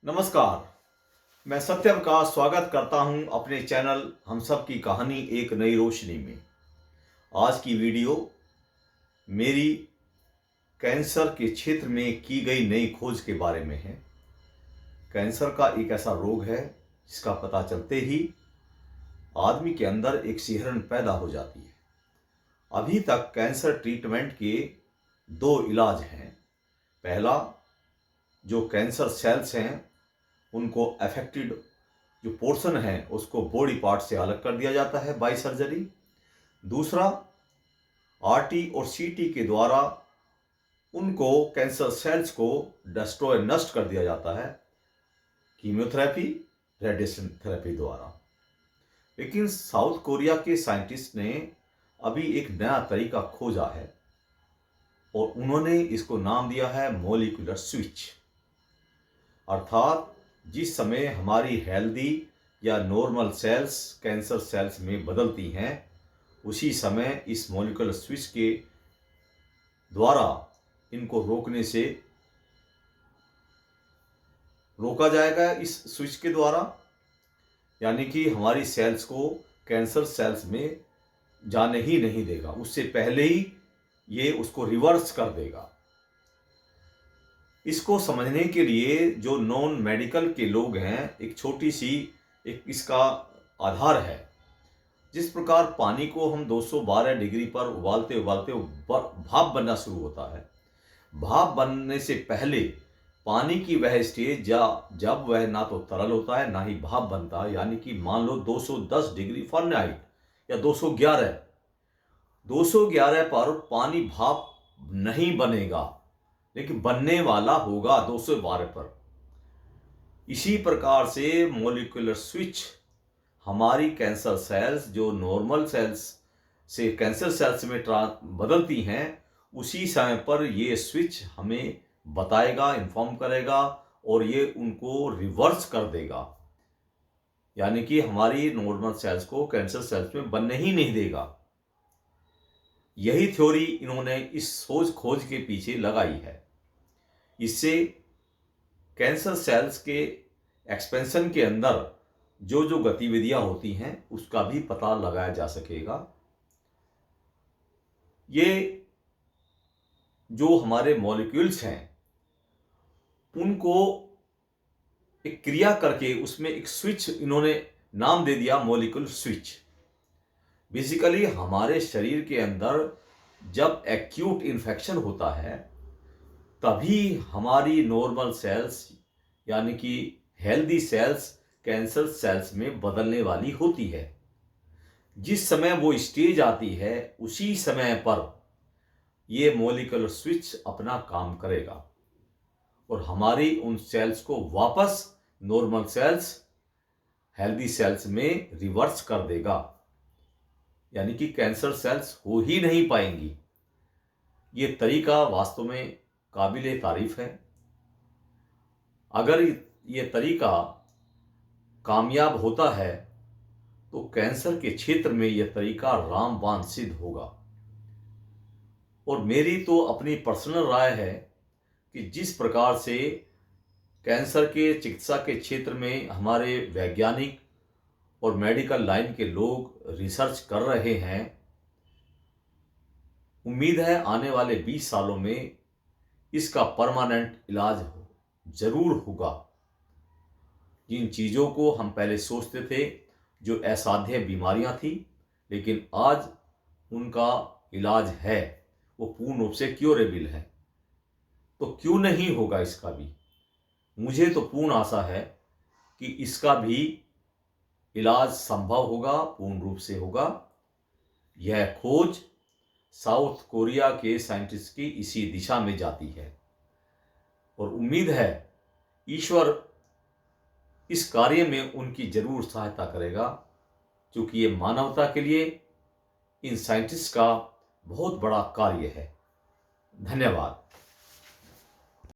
नमस्कार। मैं सत्यम का स्वागत करता हूं अपने चैनल हम सब की कहानी एक नई रोशनी में। आज की वीडियो मेरी कैंसर के क्षेत्र में की गई नई खोज के बारे में है। कैंसर का एक ऐसा रोग है जिसका पता चलते ही आदमी के अंदर एक सिहरन पैदा हो जाती है। अभी तक कैंसर ट्रीटमेंट के दो इलाज हैं। पहला, जो कैंसर सेल्स हैं उनको अफेक्टेड जो पोर्शन है उसको बॉडी पार्ट से अलग कर दिया जाता है बाय सर्जरी। दूसरा, आरटी और सीटी के द्वारा उनको कैंसर सेल्स को डिस्ट्रॉय नष्ट कर दिया जाता है कीमोथेरेपी, रेडिएशन थेरेपी द्वारा। लेकिन साउथ कोरिया के साइंटिस्ट ने अभी एक नया तरीका खोजा है और उन्होंने इसको नाम दिया है मॉलिक्यूलर स्विच। अर्थात जिस समय हमारी हेल्दी या नॉर्मल सेल्स कैंसर सेल्स में बदलती हैं, उसी समय इस मॉलिक्यूलर स्विच के द्वारा इनको रोकने से रोका जाएगा। इस स्विच के द्वारा यानी कि हमारी सेल्स को कैंसर सेल्स में जाने ही नहीं देगा, उससे पहले ही ये उसको रिवर्स कर देगा। इसको समझने के लिए जो नॉन मेडिकल के लोग हैं, एक छोटी सी एक इसका आधार है। जिस प्रकार पानी को हम 212 डिग्री पर उबालते उबालते भाप बनना शुरू होता है, भाप बनने से पहले पानी की वह स्टेज जब वह ना तो तरल होता है ना ही भाप बनता है, यानी कि मान लो 210 डिग्री फ़ारेनहाइट या 211 पर पानी भाप नहीं बनेगा, लेकिन बनने वाला होगा 212 पर। इसी प्रकार से मॉलिक्यूलर स्विच हमारी कैंसर सेल्स जो नॉर्मल सेल्स से कैंसर सेल्स में बदलती हैं, उसी समय पर ये स्विच हमें बताएगा, इन्फॉर्म करेगा और ये उनको रिवर्स कर देगा, यानी कि हमारी नॉर्मल सेल्स को कैंसर सेल्स में बनने ही नहीं देगा। यही थ्योरी इन्होंने इस खोज के पीछे लगाई है। इससे कैंसर सेल्स के एक्सपेंशन के अंदर जो गतिविधियां होती हैं उसका भी पता लगाया जा सकेगा। ये जो हमारे मॉलिक्यूल्स हैं उनको एक क्रिया करके उसमें एक स्विच इन्होंने नाम दे दिया मॉलिक्यूलर स्विच। बेसिकली हमारे शरीर के अंदर जब एक्यूट इन्फेक्शन होता है तभी हमारी नॉर्मल सेल्स यानी कि हेल्दी सेल्स कैंसर सेल्स में बदलने वाली होती है। जिस समय वो स्टेज आती है उसी समय पर ये मॉलिक्यूलर स्विच अपना काम करेगा और हमारी उन सेल्स को वापस नॉर्मल सेल्स हेल्दी सेल्स में रिवर्स कर देगा, यानी कि कैंसर सेल्स हो ही नहीं पाएंगी। ये तरीका वास्तव में काबिले तारीफ है। अगर ये तरीका कामयाब होता है तो कैंसर के क्षेत्र में यह तरीका रामबाण सिद्ध होगा। और मेरी तो अपनी पर्सनल राय है कि जिस प्रकार से कैंसर के चिकित्सा के क्षेत्र में हमारे वैज्ञानिक और मेडिकल लाइन के लोग रिसर्च कर रहे हैं, उम्मीद है आने वाले 20 सालों में इसका परमानेंट इलाज जरूर होगा। जिन चीज़ों को हम पहले सोचते थे जो असाध्य बीमारियां थी, लेकिन आज उनका इलाज है, वो पूर्ण रूप से क्योरेबल है, तो क्यों नहीं होगा इसका भी। मुझे तो पूर्ण आशा है कि इसका भी इलाज संभव होगा, पूर्ण रूप से होगा। यह खोज साउथ कोरिया के साइंटिस्ट की इसी दिशा में जाती है और उम्मीद है ईश्वर इस कार्य में उनकी जरूर सहायता करेगा, क्योंकि ये मानवता के लिए इन साइंटिस्ट का बहुत बड़ा कार्य है। धन्यवाद।